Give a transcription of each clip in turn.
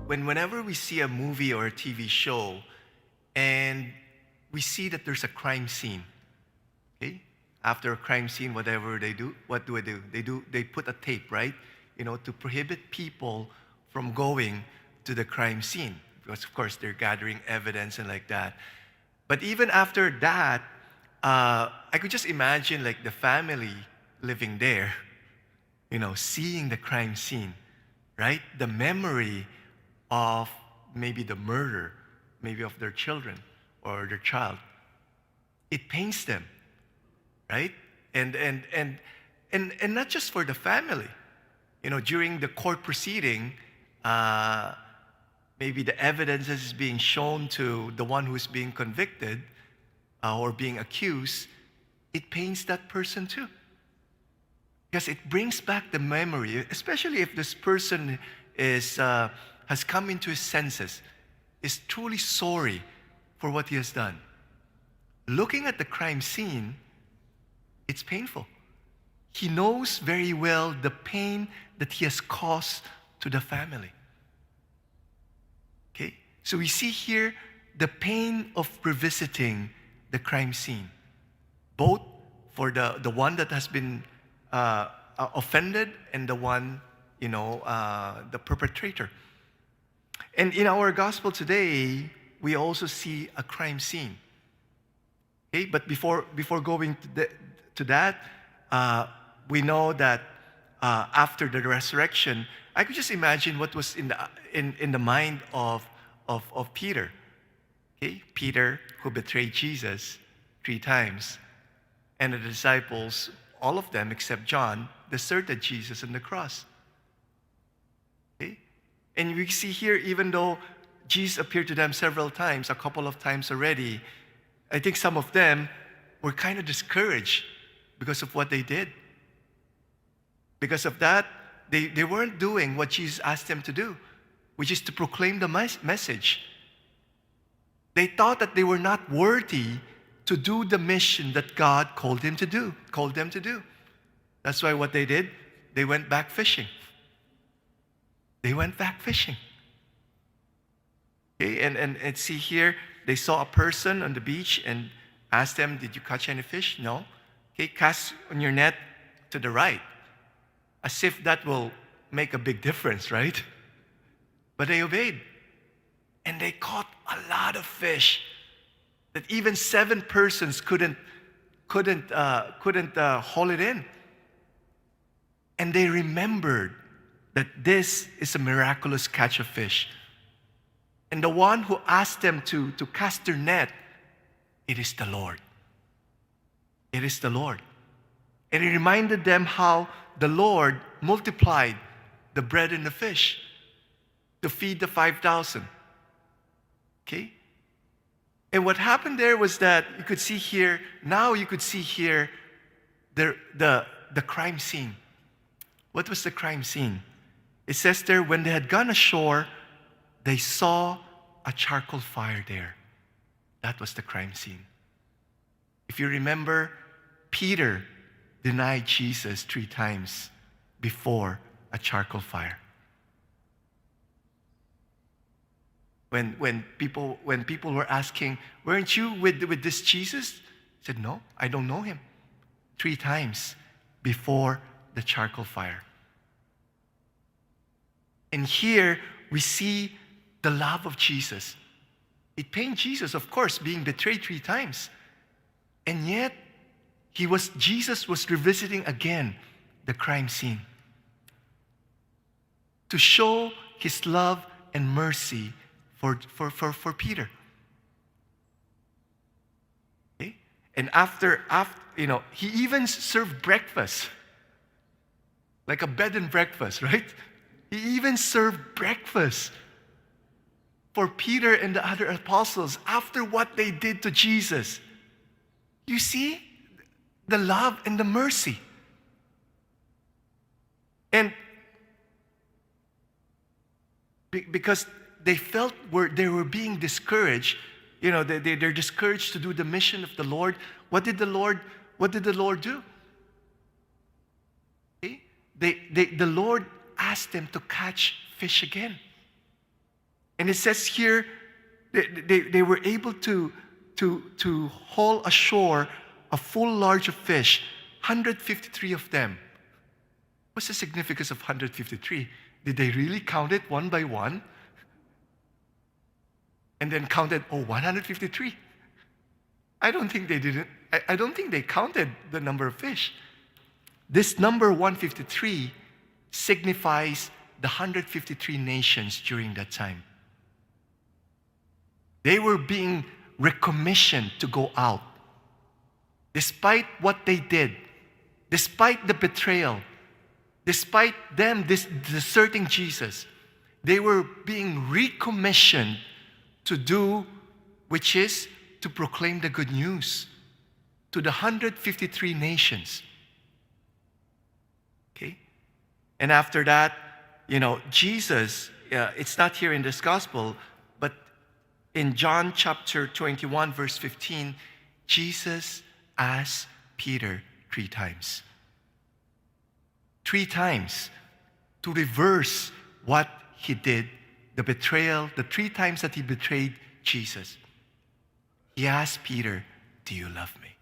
whenever we see a movie or a TV show and we see that there's a crime scene, okay? After a crime scene, whatever they do, what do? They put a tape, right? To prohibit people from going to the crime scene. Because of course they're gathering evidence and like that. But even after that, I could just imagine like the family living there, seeing the crime scene, right? The memory of maybe the murder, maybe of their children or their child. It pains them, right? And not just for the family. During the court proceeding, maybe the evidence is being shown to the one who's being convicted or being accused, it pains that person too. Because it brings back the memory, especially if this person has come into his senses, is truly sorry for what he has done. Looking at the crime scene, it's painful. He knows very well the pain that he has caused to the family. Okay? So we see here the pain of revisiting the crime scene, both for the one that has been offended and the one, the perpetrator. And in our gospel today, we also see a crime scene. Okay? But before going to that, we know that after the resurrection, I could just imagine what was in the mind of Peter. Okay? Peter, who betrayed Jesus 3 times, and the disciples, all of them except John, deserted Jesus on the cross. Okay? And we see here, even though Jesus appeared to them several times, a couple of times already, I think some of them were kind of discouraged because of what they did. Because of that, they weren't doing what Jesus asked them to do, which is to proclaim the message. They thought that they were not worthy to do the mission that God called them to do. That's why what they did, they went back fishing. Okay, and see here, they saw a person on the beach and asked them, "Did you catch any fish?" No. Okay, cast on your net to the right. As if that will make a big difference, right? But they obeyed. And they caught a lot of fish that even 7 persons couldn't haul it in. And they remembered that this is a miraculous catch of fish. And the one who asked them to cast their net, it is the Lord. It is the Lord. And he reminded them how the Lord multiplied the bread and the fish to feed the 5,000. Okay? And what happened there was that you could see here the crime scene. What was the crime scene? It says there, when they had gone ashore, they saw a charcoal fire there. That was the crime scene. If you remember, Peter denied Jesus 3 times before a charcoal fire. When people were asking, "Weren't you with this Jesus?" He said, "No, I don't know him." 3 times before the charcoal fire. And here we see the love of Jesus. It pained Jesus, of course, being betrayed 3 times. And yet, Jesus was revisiting again the crime scene to show his love and mercy for Peter. Okay? And after he even served breakfast, like a bed and breakfast, right? He even served breakfast for Peter and the other apostles after what they did to Jesus. You see the love and the mercy. And because they felt they were being discouraged, they're discouraged to do the mission of the Lord. What did the Lord do? Okay? The Lord asked them to catch fish again. And it says here, they were able to haul ashore a full large of fish, 153 of them. What's the significance of 153? Did they really count it one by one? And then counted, 153? I don't think they didn't. I don't think they counted the number of fish. This number 153 signifies the 153 nations during that time. They were being recommissioned to go out. Despite what they did, despite the betrayal, despite them deserting Jesus, they were being recommissioned to do, which is to proclaim the good news to the 153 nations. Okay? And after that, Jesus, it's not here in this gospel, but in John chapter 21, verse 15, Jesus asked Peter 3 times. 3 times to reverse what he did, the betrayal, the 3 times that he betrayed Jesus. He asked Peter, "Do you love me?"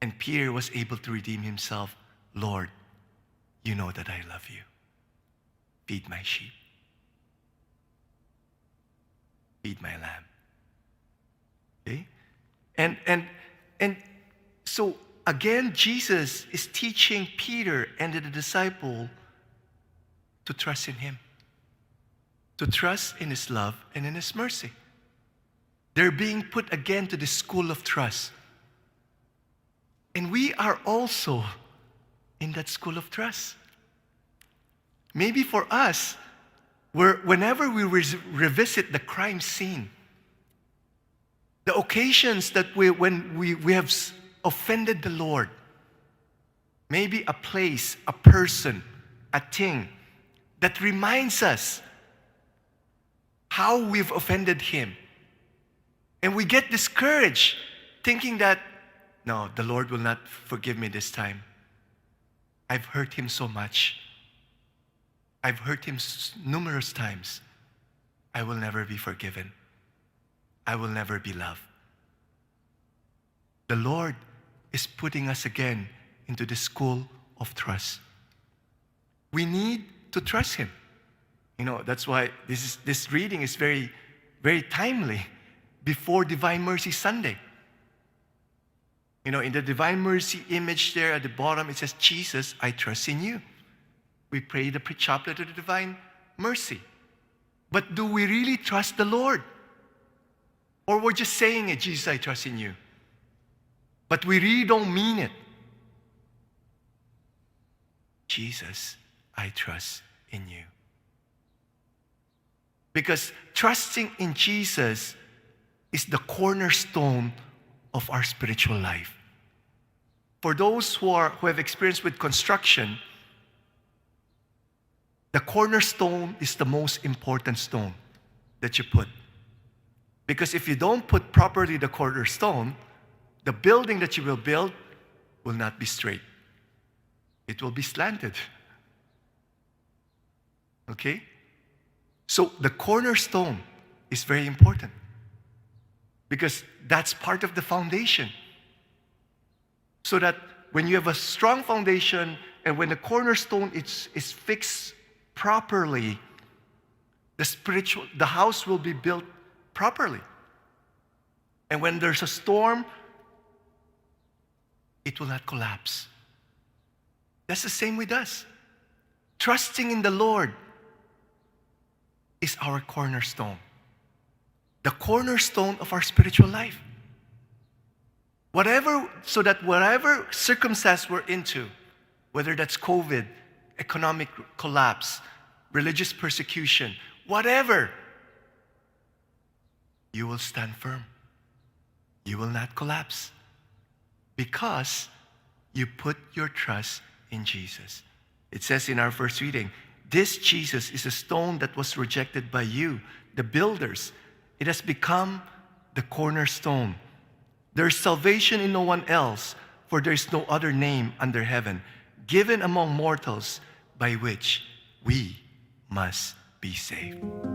And Peter was able to redeem himself. "Lord, you know that I love you. Feed my sheep. Feed my lamb." Okay? And so again, Jesus is teaching Peter and the disciple to trust in him, to trust in his love and in his mercy. They're being put again to the school of trust. And we are also in that school of trust. Maybe for us, whenever we revisit the crime scene, the occasions that when we have offended the Lord, maybe a place, a person, a thing that reminds us how we've offended him. And we get discouraged thinking that, no, the Lord will not forgive me this time. I've hurt him so much. I've hurt him numerous times. I will never be forgiven. I will never be loved. The Lord is putting us again into the school of trust. We need to trust him. That's why this reading is very, very timely before Divine Mercy Sunday. In the Divine Mercy image there at the bottom, it says, "Jesus, I trust in you." We pray the pre-chaplet of the Divine Mercy. But do we really trust the Lord? Or we're just saying it, "Jesus, I trust in you." But we really don't mean it. "Jesus, I trust in you." Because trusting in Jesus is the cornerstone of our spiritual life. For those who have experience with construction, the cornerstone is the most important stone that you put. Because if you don't put properly the cornerstone, the building that you will build will not be straight. It will be slanted. Okay? So the cornerstone is very important because that's part of the foundation. So that when you have a strong foundation and when the cornerstone is fixed properly, the house will be built properly. And when there's a storm, it will not collapse. That's the same with us. Trusting in the Lord is our cornerstone. The cornerstone of our spiritual life. So that whatever circumstance we're into, whether that's COVID, economic collapse, religious persecution, whatever, you will stand firm. You will not collapse because you put your trust in Jesus. It says in our first reading, "This Jesus is a stone that was rejected by you, the builders. It has become the cornerstone. There is salvation in no one else, for there is no other name under heaven given among mortals by which we must be saved.